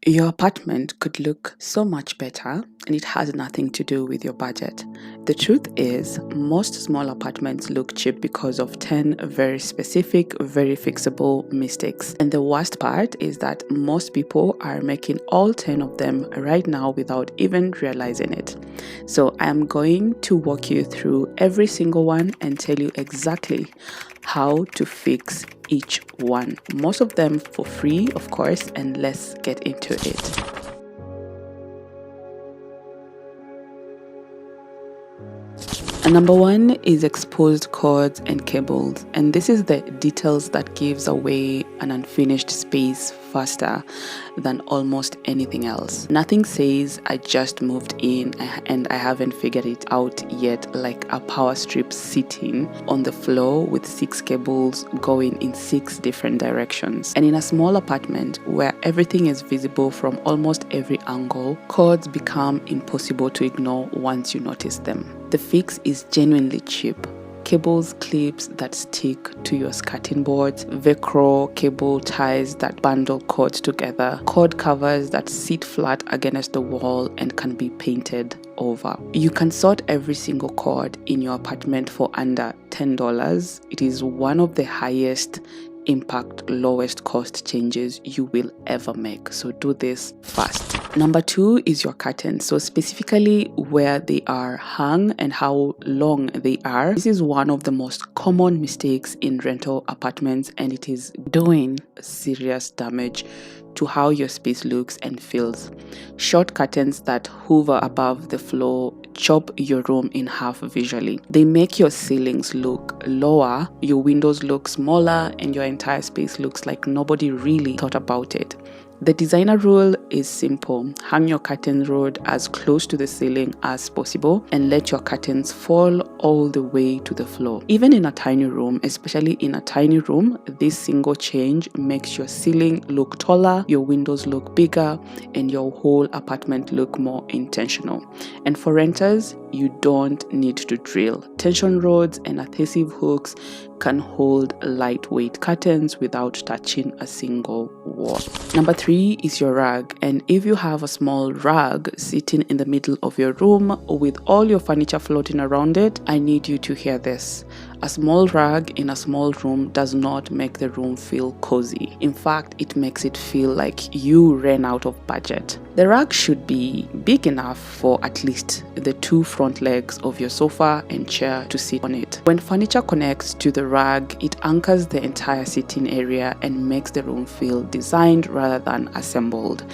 Your apartment could look so much better, and it has nothing to do with your budget. The truth is, most small apartments look cheap because of 10 very specific, very fixable mistakes. And the worst part is that most people are making all 10 of them right now without even realizing it. So I am going to walk you through every single one and tell you exactly how to fix each one. Most of them for free, of course, and let's get into it. And number one is exposed cords and cables, and this is the details that gives away an unfinished space faster than almost anything else. Nothing says I just moved in and I haven't figured it out yet, like a power strip sitting on the floor with 6 cables going in 6 different directions. And in a small apartment where everything is visible from almost every angle, cords become impossible to ignore once you notice them. The fix is genuinely cheap. Cables, clips that stick to your skirting boards, Velcro cable ties that bundle cords together, cord covers that sit flat against the wall and can be painted over. You can sort every single cord in your apartment for under $10. It is one of the highest impact, lowest cost changes you will ever make. So do this fast. Number 2 is your curtains. So specifically where they are hung and how long they are. This is one of the most common mistakes in rental apartments, and it is doing serious damage to how your space looks and feels. Short curtains that hover above the floor chop your room in half visually. They make your ceilings look lower, your windows look smaller, and your entire space looks like nobody really thought about it. The designer rule is simple. Hang your curtain rod as close to the ceiling as possible and let your curtains fall all the way to the floor. Even in a tiny room, especially in a tiny room, this single change makes your ceiling look taller, your windows look bigger, and your whole apartment look more intentional. And for renters, you don't need to drill. Tension rods and adhesive hooks can hold lightweight curtains without touching a single wall. Number 3 is your rug, and if you have a small rug sitting in the middle of your room with all your furniture floating around it, I need you to hear this. A small rug in a small room does not make the room feel cozy. In fact, it makes it feel like you ran out of budget. The rug should be big enough for at least the 2 front legs of your sofa and chair to sit on it. When furniture connects to the rug, it anchors the entire sitting area and makes the room feel designed rather than assembled.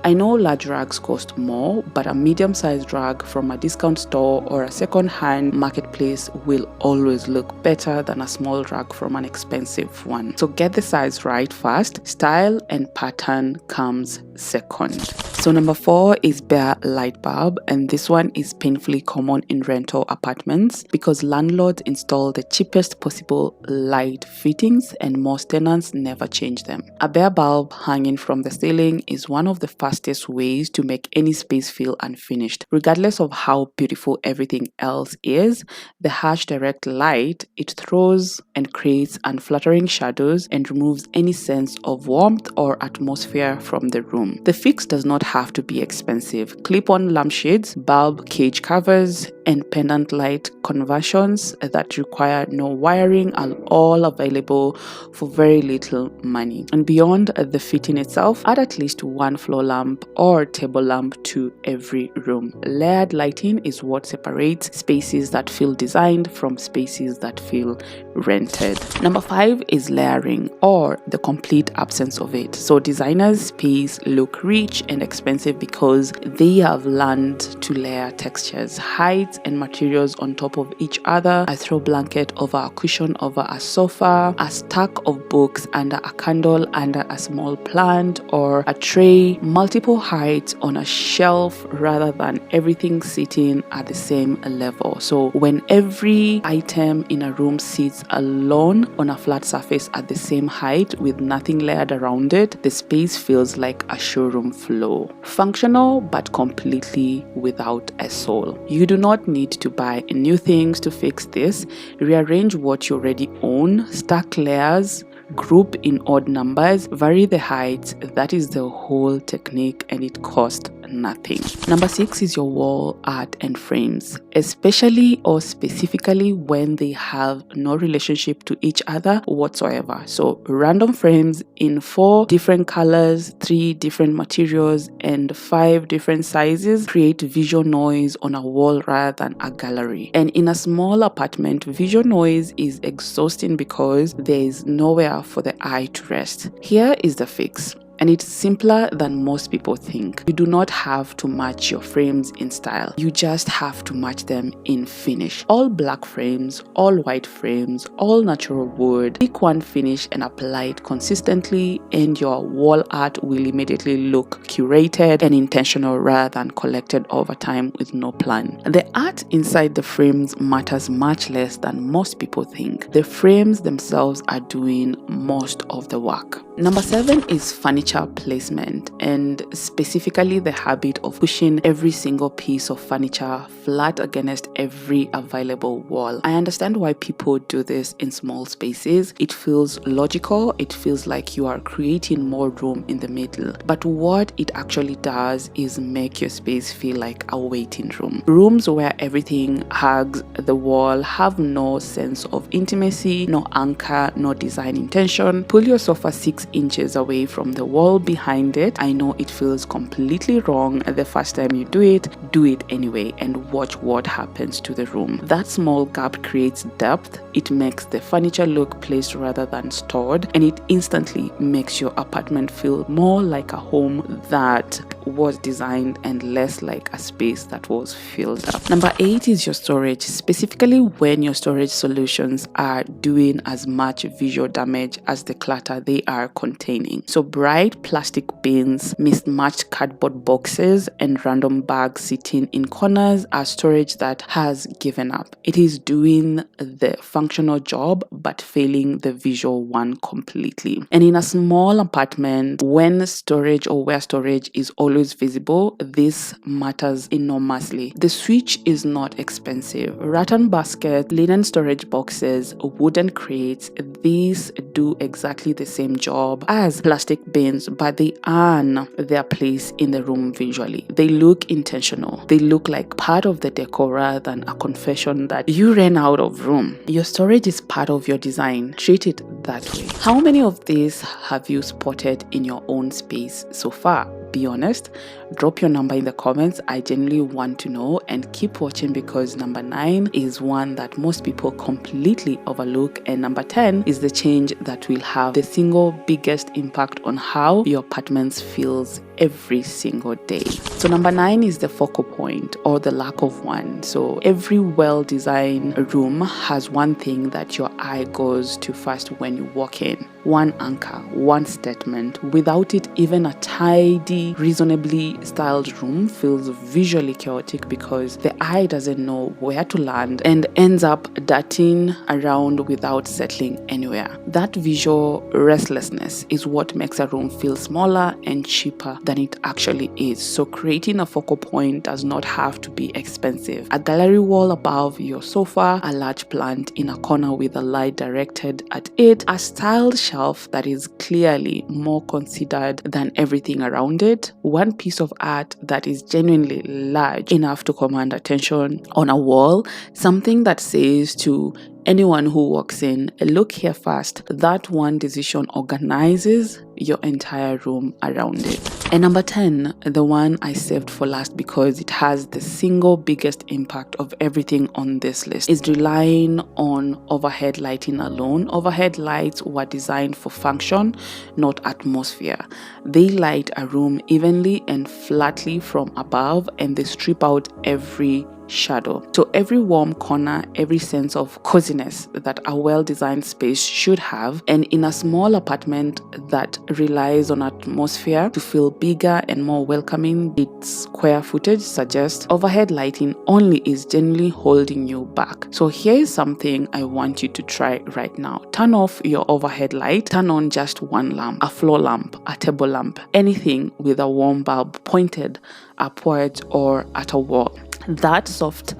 I know large rugs cost more, but a medium-sized rug from a discount store or a second-hand marketplace will always look better than a small rug from an expensive one. So get the size right first. Style and pattern comes second. So number 4 is bare light bulb, and this one is painfully common in rental apartments because landlords install the cheapest possible light fittings and most tenants never change them. A bare bulb hanging from the ceiling is one of the fastest ways to make any space feel unfinished. Regardless of how beautiful everything else is, the harsh direct light it throws and creates unflattering shadows and removes any sense of warmth or atmosphere from the room. The fix does not have to be expensive. Clip-on lampshades, bulb cage covers, and pendant light conversions that require no wiring are all available for very little money. And beyond the fitting itself, add at least 1 floor lamp or table lamp to every room. Layered lighting is what separates spaces that feel designed from spaces that feel rented. Number 5 is layering, or the complete absence of it. So designers' space look rich and expensive because they have learned to layer textures, heights, and materials on top of each other. A throw blanket over a cushion over a sofa, a stack of books under a candle under a small plant, or a tray, multiple heights on a shelf rather than everything sitting at the same level. So when every item in a room sits alone on a flat surface at the same height with nothing layered around it, the space feels like a showroom floor. Functional but completely without a soul. You do not need to buy new things to fix this. Rearrange what you already own, stack layers, Group in odd numbers, vary the heights. That is the whole technique, and it costs nothing. Number 6 is your wall art and frames, especially or specifically when they have no relationship to each other whatsoever. So random frames in 4 different colors, 3 different materials, and 5 different sizes create visual noise on a wall rather than a gallery. And in a small apartment, visual noise is exhausting because there is nowhere for the eye to rest. Here is the fix. And it's simpler than most people think. You do not have to match your frames in style. You just have to match them in finish. All black frames, all white frames, all natural wood. Pick one finish and apply it consistently, and your wall art will immediately look curated and intentional rather than collected over time with no plan. The art inside the frames matters much less than most people think. The frames themselves are doing most of the work. Number 7 is furniture placement, and specifically the habit of pushing every single piece of furniture flat against every available wall. I understand why people do this in small spaces. It feels logical. It feels like you are creating more room in the middle. But what it actually does is make your space feel like a waiting room. Rooms where everything hugs the wall have no sense of intimacy, no anchor, no design intention. Pull your sofa 6 inches away from the wall behind it. I know it feels completely wrong the first time you do it anyway and watch what happens to the room. That small gap creates depth. It makes the furniture look placed rather than stored, and it instantly makes your apartment feel more like a home that was designed and less like a space that was filled up. Number 8 is your storage, specifically when your storage solutions are doing as much visual damage as the clutter they are containing. So bright plastic bins, mismatched cardboard boxes, and random bags sitting in corners are storage that has given up. It is doing the functional job but failing the visual one completely. And in a small apartment, when storage or where storage is always visible, this matters enormously. The switch is not expensive. Rattan baskets, linen storage boxes, wooden crates, these do exactly the same job as plastic bins, but they earn their place in the room visually. They look intentional. They look like part of the decor rather than a confession that you ran out of room. Your storage is part of your design. Treat it that way. How many of these have you spotted in your own space so far? Be honest. Drop your number in the comments. I genuinely want to know, and keep watching because number 9 is one that most people completely overlook, and number 10 is the change that will have the single biggest impact on how your apartment feels every single day. So number 9 is the focal point, or the lack of one. So every well-designed room has one thing that your eye goes to first when you walk in. One anchor, one statement. Without it, even a tidy, reasonably styled room feels visually chaotic because the eye doesn't know where to land and ends up darting around without settling anywhere. That visual restlessness is what makes a room feel smaller and cheaper than it actually is. So creating a focal point does not have to be expensive. A gallery wall above your sofa, a large plant in a corner with a light directed at it, a styled shelf that is clearly more considered than everything around it, one piece of art that is genuinely large enough to command attention on a wall, something that says to anyone who walks in, look here first. That one decision organizes your entire room around it. And number 10, the one I saved for last because it has the single biggest impact of everything on this list, is relying on overhead lighting alone. Overhead lights were designed for function, not atmosphere. They light a room evenly and flatly from above, and they strip out every shadow. So every warm corner, every sense of coziness that a well-designed space should have, and in a small apartment that relies on atmosphere to feel bigger and more welcoming, its square footage suggests overhead lighting only is generally holding you back. So here is something I want you to try right now. Turn off your overhead light, turn on just one lamp, a floor lamp, a table lamp, anything with a warm bulb pointed upwards or at a wall. That soft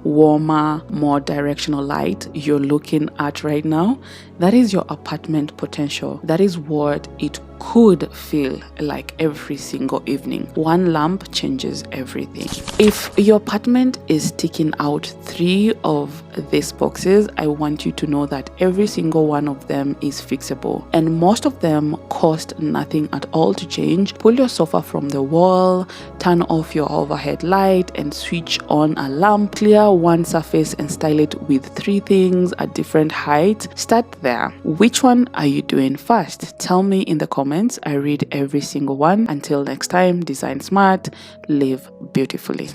warmer, more directional light you're looking at right now, that is your apartment potential. That is what it could feel like every single evening. One lamp changes everything. If your apartment is ticking out 3 of these boxes, I want you to know that every single one of them is fixable, and most of them cost nothing at all to change. Pull your sofa from the wall, turn off your overhead light and switch on a lamp, clear one surface and style it with 3 things at different heights. Start there. Which one are you doing first? Tell me in the comments. I read every single one. Until next time, design smart, live beautifully.